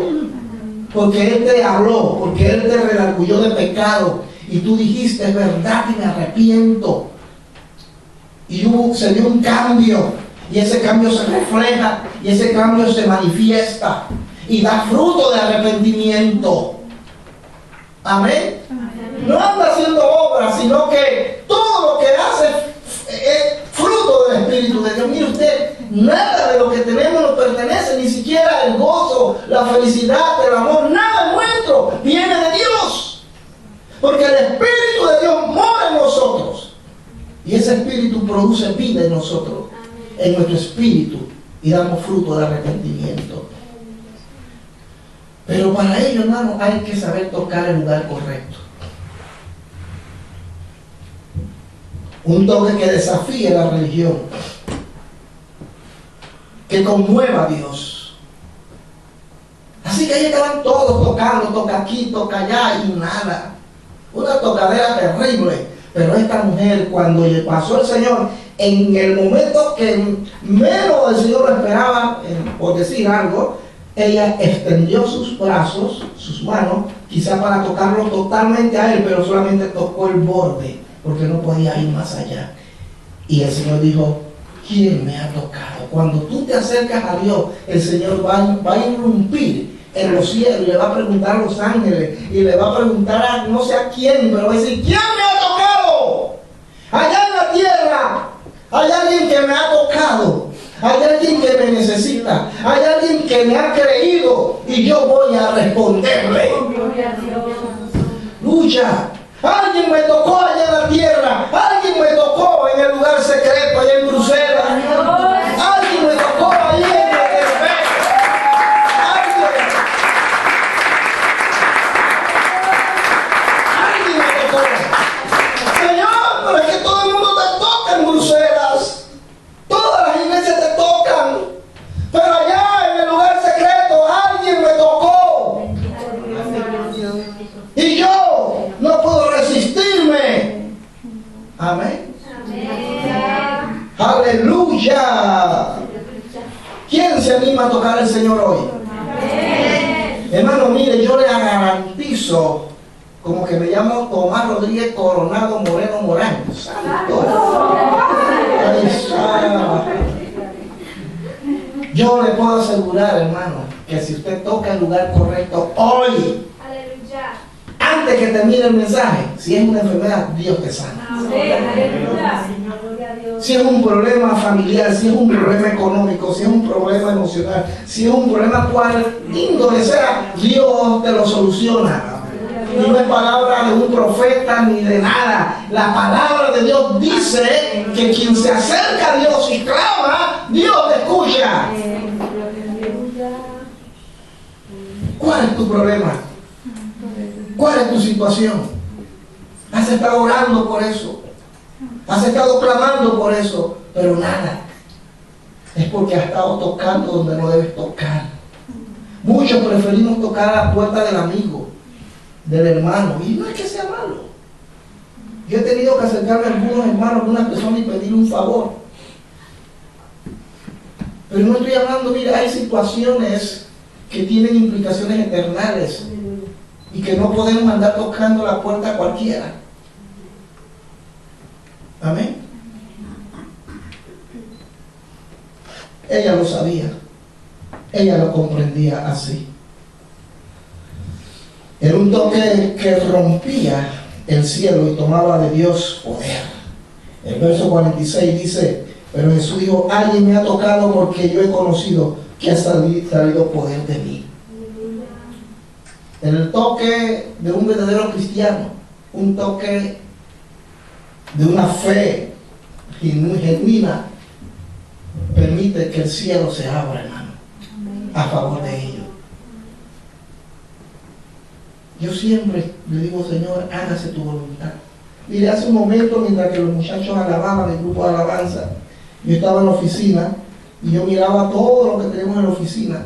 porque Él te habló, porque Él te redarguyó de pecado y tú dijiste, es verdad y me arrepiento. Y se dio un cambio, y ese cambio se refleja, y ese cambio se manifiesta y da fruto de arrepentimiento. Amén. No anda haciendo obras, sino que todo lo que hace es fruto del Espíritu de Dios. Mire usted, nada de lo que tenemos nos pertenece, ni siquiera el gozo, la felicidad, el amor, nada nuestro viene de Dios. Porque el Espíritu de Dios mora en nosotros. Y ese Espíritu produce vida en nosotros, en nuestro espíritu, y damos fruto de arrepentimiento. Pero para ello, hermano, hay que saber tocar el lugar correcto. Un toque que desafíe la religión, que conmueva a Dios. Así que ahí estaban todos tocando, toca aquí, toca allá y nada. Una tocadera terrible. Pero esta mujer, cuando le pasó el Señor, en el momento que menos el Señor lo esperaba, por decir algo, ella extendió sus brazos, sus manos, quizá para tocarlo totalmente a él, pero solamente tocó el borde, porque no podía ir más allá. Y el Señor dijo, ¿quién me ha tocado? Cuando tú te acercas a Dios, el Señor va a irrumpir en los cielos y le va a preguntar a los ángeles y le va a preguntar a no sé a quién, pero va a decir, ¿quién me ha tocado? Allá en la tierra hay alguien que me ha tocado, hay alguien que me necesita, hay alguien que me ha creído y yo voy a responderle. Lucha. Alguien me tocó allá en la tierra, alguien me tocó en el lugar secreto allá en Bruselas, alguien me tocó allí en el alguien me tocó. Señor, pero es que todo el mundo te toca en Bruselas, todas las iglesias te tocan, pero allá en el lugar secreto alguien me tocó y yo no puedo resistirme. Amén. Aleluya. ¿Quién se anima a tocar al Señor hoy? Hermano, mire, yo le garantizo, como que me llamo Tomás Rodríguez Coronado Moreno Morán. Santo. Ay, santo. Yo le puedo asegurar, hermano, que si usted toca el lugar correcto hoy, antes que termine el mensaje, si es una enfermedad, Dios te sana. Si es un problema familiar, si es un problema económico, si es un problema emocional, si es un problema cual índole sea, Dios te lo soluciona. Y no es palabra de un profeta ni de nada. La palabra de Dios dice que quien se acerca a Dios y clama, Dios le escucha. ¿Cuál es tu problema? ¿Cuál es tu situación? Has estado orando por eso. Has estado clamando por eso. Pero nada. Es porque has estado tocando donde no debes tocar. Muchos preferimos tocar a la puerta del amigo, del hermano. Y no es que sea malo. Yo he tenido que acercarme a algunos hermanos de una persona y pedirle un favor. Pero no estoy hablando, mira, hay situaciones que tienen implicaciones eternales. Y que no podemos andar tocando la puerta a cualquiera. Amén. Ella lo sabía. Ella lo comprendía así. Era un toque que rompía el cielo y tomaba de Dios poder. El verso 46 dice, pero Jesús dijo, alguien me ha tocado porque yo he conocido que ha salido poder de mí. El toque de un verdadero cristiano, un toque de una fe genuina, permite que el cielo se abra, hermano, a favor de ellos. Yo siempre le digo, Señor, hágase tu voluntad. Mire, hace un momento, mientras que los muchachos alababan el grupo de alabanza, yo estaba en la oficina y yo miraba todo lo que tenemos en la oficina,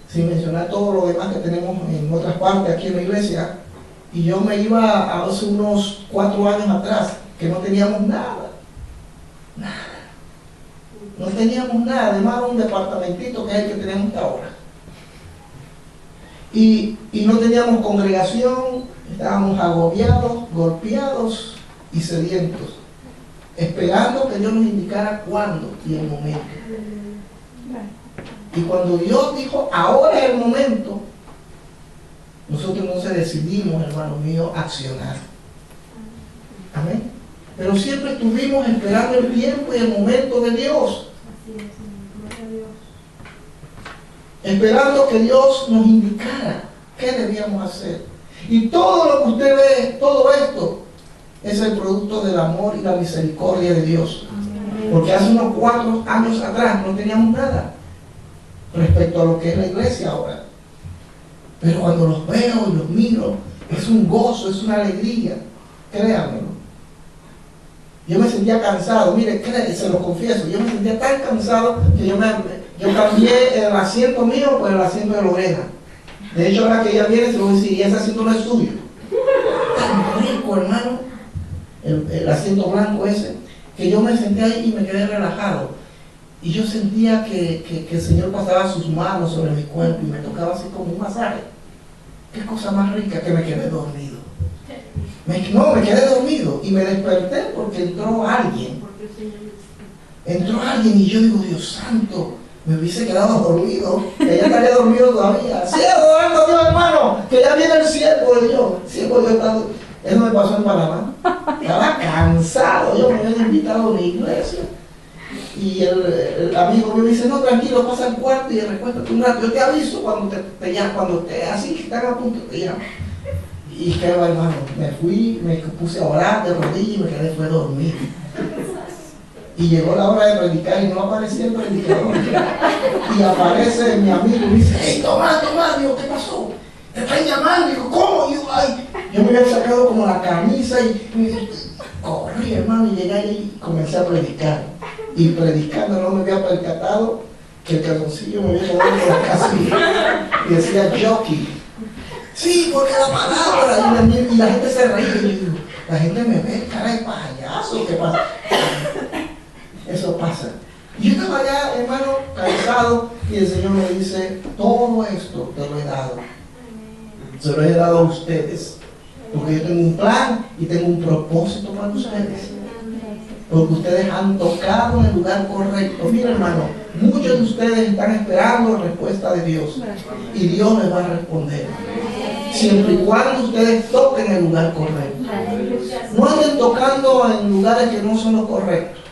sin mencionar todo lo demás que tenemos en otras partes aquí en la iglesia, y yo me iba a hace unos 4 años atrás, que no teníamos nada, no teníamos nada, además un departamentito que es el que tenemos ahora, y no teníamos congregación, estábamos agobiados, golpeados y sedientos, esperando que Dios nos indicara cuándo y el momento. Y cuando Dios dijo, ahora es el momento, nosotros entonces decidimos, hermano mío, accionar. Amén. Pero siempre estuvimos esperando el tiempo y el momento de Dios. Esperando que Dios nos indicara qué debíamos hacer. Y todo lo que usted ve, todo esto, es el producto del amor y la misericordia de Dios. Porque hace unos 4 años atrás no teníamos nada respecto a lo que es la iglesia ahora. Pero cuando los veo y los miro, es un gozo, es una alegría. Créanmelo. Yo me sentía cansado, mire, se lo confieso, yo me sentía tan cansado que yo cambié el asiento mío por el asiento de Lorena. De hecho, ahora que ella viene, se lo voy a decir, y ese asiento no es suyo. Tan rico, hermano, el asiento blanco ese, que yo me senté ahí y me quedé relajado. Y yo sentía que el Señor pasaba sus manos sobre mi cuerpo y me tocaba así como un masaje. Qué cosa más rica, que me quedé dormido. Me quedé dormido y me desperté porque entró alguien. Y yo digo, Dios santo, me hubiese quedado dormido, que ya estaría dormido todavía. Sigo adorando a Dios, hermano, que ya viene el siervo de Dios. Eso me pasó en Panamá. Estaba cansado, yo me había invitado a una iglesia. Y el amigo mío me dice, no, tranquilo, pasa al cuarto y recuéstate un rato. Yo te aviso cuando te llamo, cuando esté así, que están a punto, te llamo. Y qué va, hermano, me fui, me puse a orar de rodillas y me quedé fue dormido. Y llegó la hora de predicar y no aparecía el predicador. Y aparece mi amigo y me dice, hey, Tomás, digo, ¿qué pasó? Te están llamando. Digo, ¿cómo? Yo me había sacado como la camisa y corrí, hermano, y llegué ahí y comencé a predicar. Y predicando no me había percatado que el calzoncillo me había quedado por la casilla. Y decía jockey. Sí, porque la palabra, y la gente se reía, y yo digo, la gente me ve cara de payaso, ¿qué pasa? Eso pasa. Y yo estaba allá, hermano, cansado, y el Señor me dice, todo esto te lo he dado. Se lo he dado a ustedes, porque yo tengo un plan y tengo un propósito para ustedes. Porque ustedes han tocado en el lugar correcto. Mira, hermano, muchos de ustedes están esperando la respuesta de Dios, y Dios les va a responder. Siempre y cuando ustedes toquen el lugar correcto. No anden tocando en lugares que no son los correctos.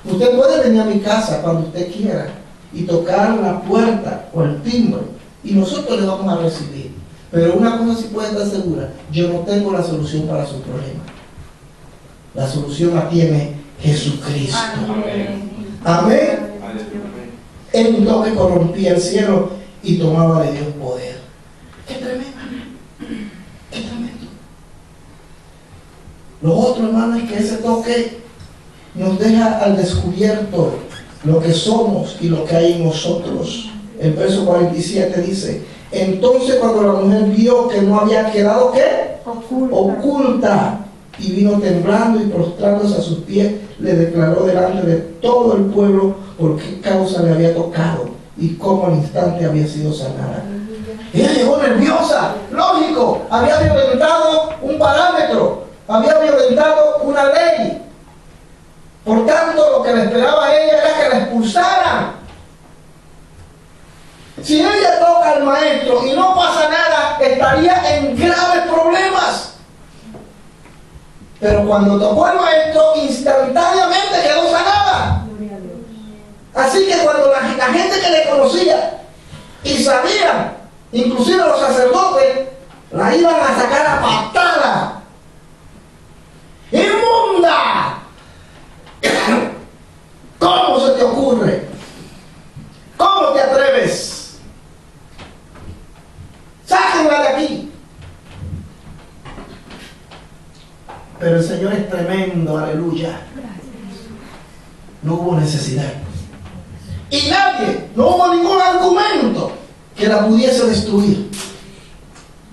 Usted puede venir a mi casa cuando usted quiera y tocar la puerta o el timbre y nosotros le vamos a recibir. Pero una cosa sí puede estar segura, yo no tengo la solución para su problema. La solución la tiene Jesucristo. Amén. Él un toque corrompía el cielo y tomaba de Dios poder. ¡Qué tremendo! ¡Qué tremendo! Lo otro, hermano, es que ese toque nos deja al descubierto lo que somos y lo que hay en nosotros. El verso 47 dice, entonces cuando la mujer vio que no había quedado, ¿qué? Oculta, y vino temblando y prostrándose a sus pies, le declaró delante de todo el pueblo por qué causa le había tocado y cómo al instante había sido sanada. Ella llegó nerviosa, lógico, había violentado un parámetro, había violentado una ley. Por tanto, lo que le esperaba a ella era que la expulsaran. Si ella toca al maestro y no pasa nada, estaría en graves problemas. Pero cuando tocó al maestro, instantáneamente quedó sanada. Así que cuando la gente que le conocía y sabían, inclusive los sacerdotes, la iban a sacar a patada. ¡Inmunda! ¿Cómo se te ocurre? ¿Cómo te atreves? ¡Sáquenla de aquí! Pero el Señor es tremendo, aleluya. No hubo necesidad. Y no hubo ningún argumento que la pudiese destruir.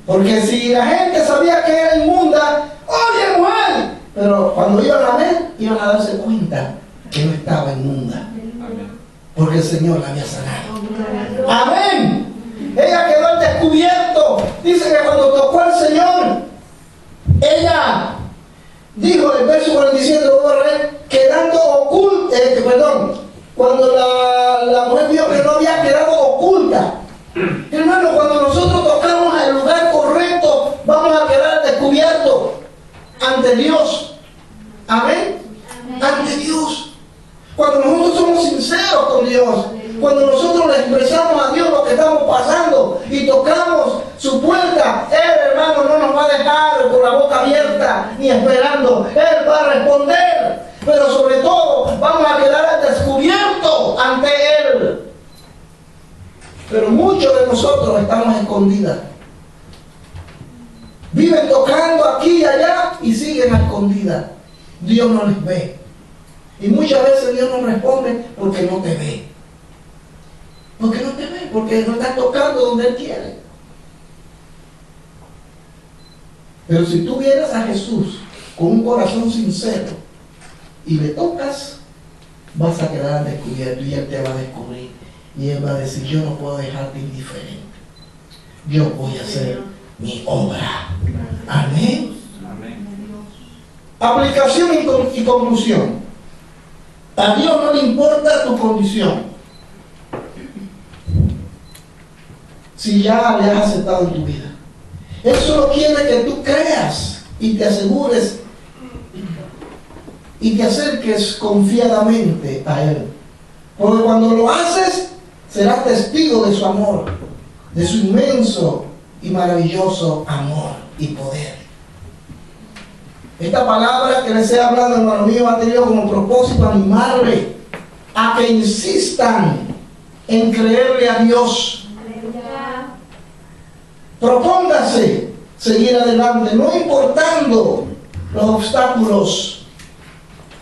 Porque si la gente sabía que era inmunda, oye mujer, pero cuando iban a ver, iban a darse cuenta que no estaba inmunda. Porque el Señor la había sanado. Amén. Ella quedó al descubierto. Dice que cuando tocó al Señor, ella dijo en el verso 47, lo voy a leer, quedando oculta, cuando la mujer vio que no había quedado oculta. Hermano, cuando nosotros tocamos el lugar correcto, la boca abierta ni esperando. Él va a responder, pero sobre todo vamos a quedar al descubierto ante Él. Pero muchos de nosotros estamos escondidas. Viven tocando aquí y allá y siguen a escondidas. Dios no les ve. Y muchas veces Dios no responde porque no te ve. Porque no te ve, porque no estás tocando donde Él quiere. Pero si tú vienes a Jesús con un corazón sincero y le tocas, vas a quedar al descubierto y Él te va a descubrir. Y Él va a decir, yo no puedo dejarte indiferente. Yo voy a hacer mi obra. Amén. Amén. Aplicación y conclusión. A Dios no le importa tu condición. Si ya le has aceptado en tu vida. Él solo quiere que tú creas y te asegures y te acerques confiadamente a Él. Porque cuando lo haces, serás testigo de su amor, de su inmenso y maravilloso amor y poder. Esta palabra que les he hablado, hermano mío, ha tenido como propósito animarle a que insistan en creerle a Dios. Propóngase seguir adelante, no importando los obstáculos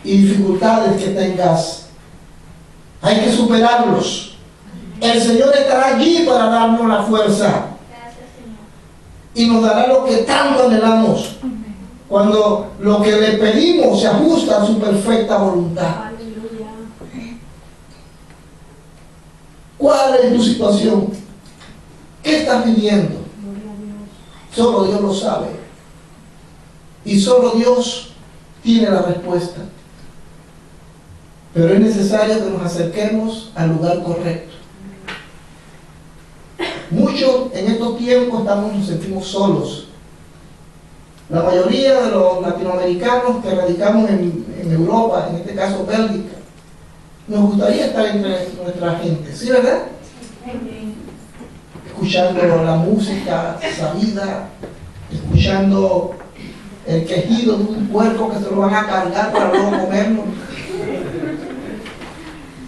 y dificultades que tengas. Hay que superarlos. El Señor estará allí para darnos la fuerza y nos dará lo que tanto anhelamos, cuando lo que le pedimos se ajusta a su perfecta voluntad. ¿Cuál es tu situación? ¿Qué estás viviendo? Solo Dios lo sabe. Y solo Dios tiene la respuesta. Pero es necesario que nos acerquemos al lugar correcto. Muchos en estos tiempos nos sentimos solos. La mayoría de los latinoamericanos que radicamos en Europa, en este caso Bélgica, nos gustaría estar entre nuestra gente, ¿sí, verdad? Escuchando la música sabida, escuchando el quejido de un puerco que se lo van a cargar para luego comerlo,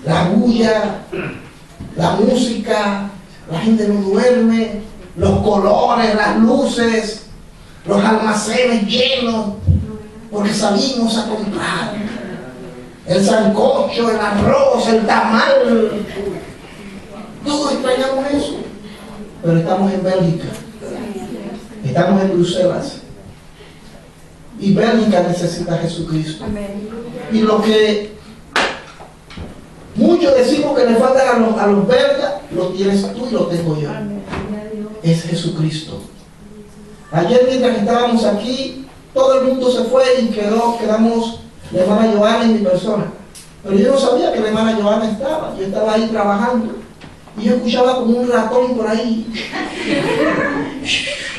la bulla, la música, la gente no duerme, los colores, las luces, los almacenes llenos, porque salimos a comprar el sancocho, el arroz, el tamal. Todos extrañamos eso. Pero estamos en Bélgica, estamos en Bruselas, y Bélgica necesita a Jesucristo. Y lo que muchos decimos que le faltan a los belgas, lo tienes tú y lo tengo yo. Es Jesucristo. Ayer mientras estábamos aquí, todo el mundo se fue y quedamos la hermana Joana y mi persona. Pero yo no sabía que la hermana Joana estaba. Yo estaba ahí trabajando y yo escuchaba como un ratón por ahí.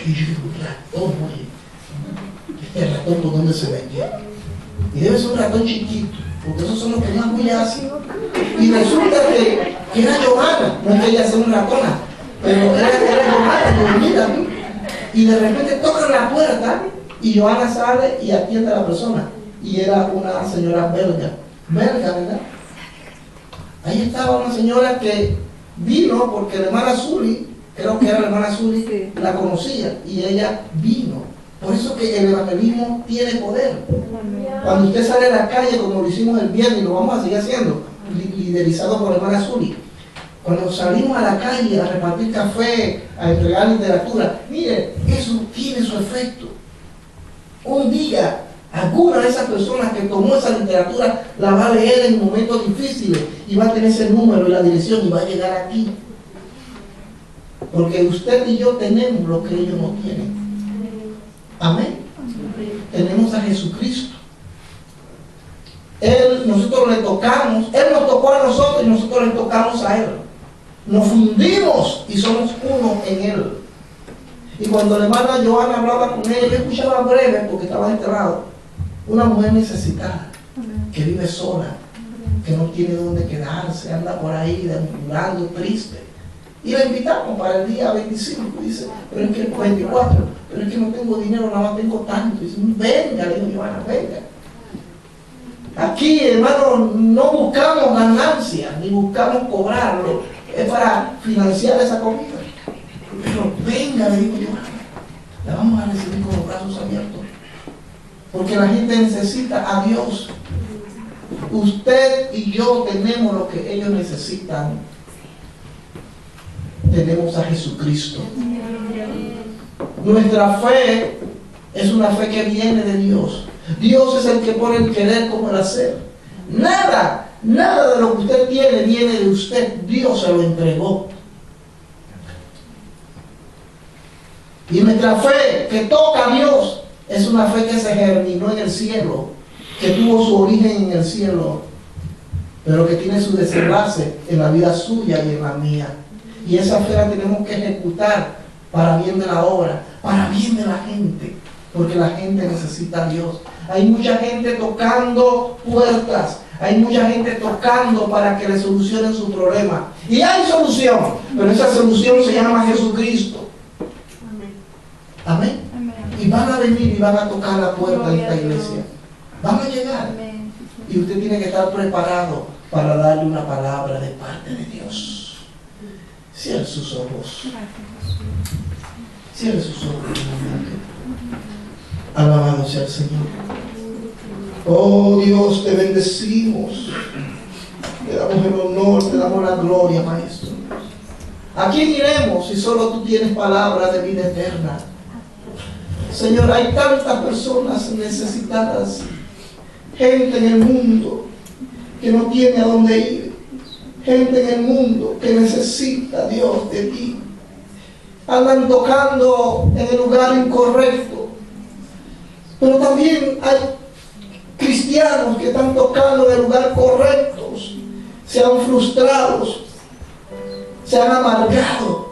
Y yo digo, un ratón, oye, este ratón por dónde se metió. Y debe ser un ratón chiquito, porque esos son los que más bulla hacen. Y resulta que era Joana, no es que ella sea una ratona, pero era Joana, dormida. Y de repente tocan la puerta y Joana sale y atiende a la persona. Y era una señora belga, ¿verdad? Ahí estaba una señora que vino porque la hermana Zuli, creo que era la hermana Zuli, la conocía y ella vino. Por eso que el evangelismo tiene poder. Cuando usted sale a la calle, como lo hicimos el viernes y lo vamos a seguir haciendo, liderizado por la hermana Zuli, cuando salimos a la calle a repartir café, a entregar literatura, mire, eso tiene su efecto. Un día, alguna de esas personas que tomó esa literatura la va a leer en momentos difíciles y va a tener ese número y la dirección y va a llegar aquí. Porque usted y yo tenemos lo que ellos no tienen. Amén. Tenemos a Jesucristo. Nosotros le tocamos, Él nos tocó a nosotros y nosotros le tocamos a Él. Nos fundimos y somos uno en Él. Y cuando la hermana Joana hablaba con ella, yo escuchaba breve porque estaba de este lado. Una mujer necesitada, que vive sola, que no tiene dónde quedarse, anda por ahí deambulando triste. Y la invitamos para el día 25. Dice, pero es que 24, pero es que no tengo dinero, nada más tengo tanto. Dice, venga, le digo, Joana, venga. Aquí, hermano, no buscamos ganancias, ni buscamos cobrarlo. Es para financiar esa comida. Pero venga, le digo, Joana, la vamos a recibir con los brazos abiertos. Porque la gente necesita a Dios. Usted y yo tenemos lo que ellos necesitan. Tenemos a Jesucristo. Nuestra fe es una fe que viene de Dios. Dios es el que pone el querer como el hacer. Nada de lo que usted tiene viene de usted. Dios se lo entregó. Y nuestra fe que toca a Dios es una fe que se germinó en el cielo, que tuvo su origen en el cielo, pero que tiene su desenlace en la vida suya y en la mía. Y esa fe la tenemos que ejecutar para bien de la obra, para bien de la gente, porque la gente necesita a Dios. Hay mucha gente tocando puertas, hay mucha gente tocando para que le solucionen su problema. Y hay solución, pero esa solución se llama Jesucristo. Amén. Y van a venir y van a tocar la puerta de esta iglesia. Van a llegar. Y usted tiene que estar preparado para darle una palabra de parte de Dios. Cierre sus ojos. Cierre sus ojos. Alabado sea el Señor. Oh Dios, te bendecimos. Te damos el honor, te damos la gloria, Maestro. ¿A quién iremos si solo tú tienes palabras de vida eterna? Señor, hay tantas personas necesitadas, gente en el mundo que no tiene a dónde ir, gente en el mundo que necesita, Dios, de ti. Andan tocando en el lugar incorrecto, pero también hay cristianos que están tocando en el lugar correcto, se han frustrado, se han amargado.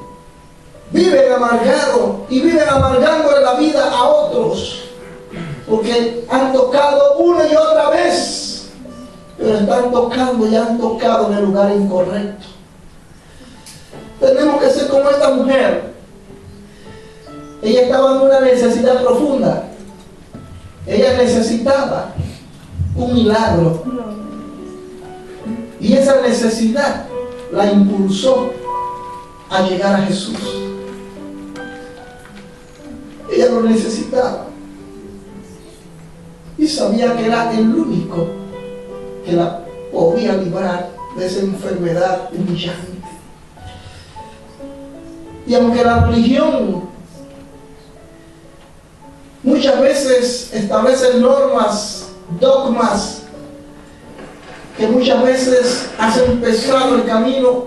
Viven amargados y viven amargándole la vida a otros, porque han tocado una y otra vez, pero están tocando y han tocado en el lugar incorrecto. Tenemos que ser como esta mujer. Ella estaba en una necesidad profunda. Ella necesitaba un milagro, y esa necesidad la impulsó a llegar a Jesús. Ella lo necesitaba y sabía que era el único que la podía librar de esa enfermedad humillante. Y aunque la religión muchas veces establece normas, dogmas, que muchas veces hacen pesado el camino,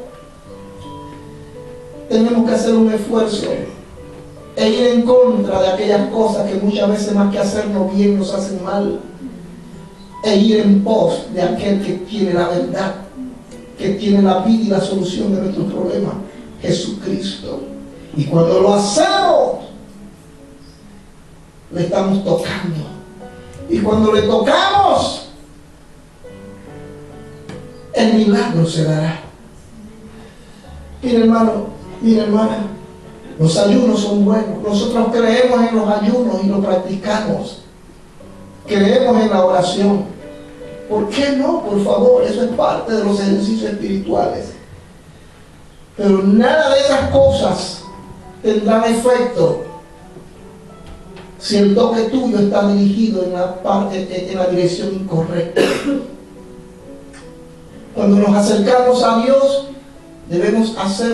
tenemos que hacer un esfuerzo e ir en contra de aquellas cosas que muchas veces más que hacernos bien nos hacen mal, e ir en pos de aquel que tiene la verdad, que tiene la vida y la solución de nuestros problemas, Jesucristo. Y cuando lo hacemos, le estamos tocando, y cuando le tocamos, el milagro se dará. Mira, hermano, mira, hermana, los ayunos son buenos. Nosotros creemos en los ayunos y los practicamos. Creemos en la oración. ¿Por qué no? Por favor, eso es parte de los ejercicios espirituales. Pero nada de esas cosas tendrán efecto si el toque tuyo está dirigido en la dirección incorrecta. Cuando nos acercamos a Dios, debemos hacer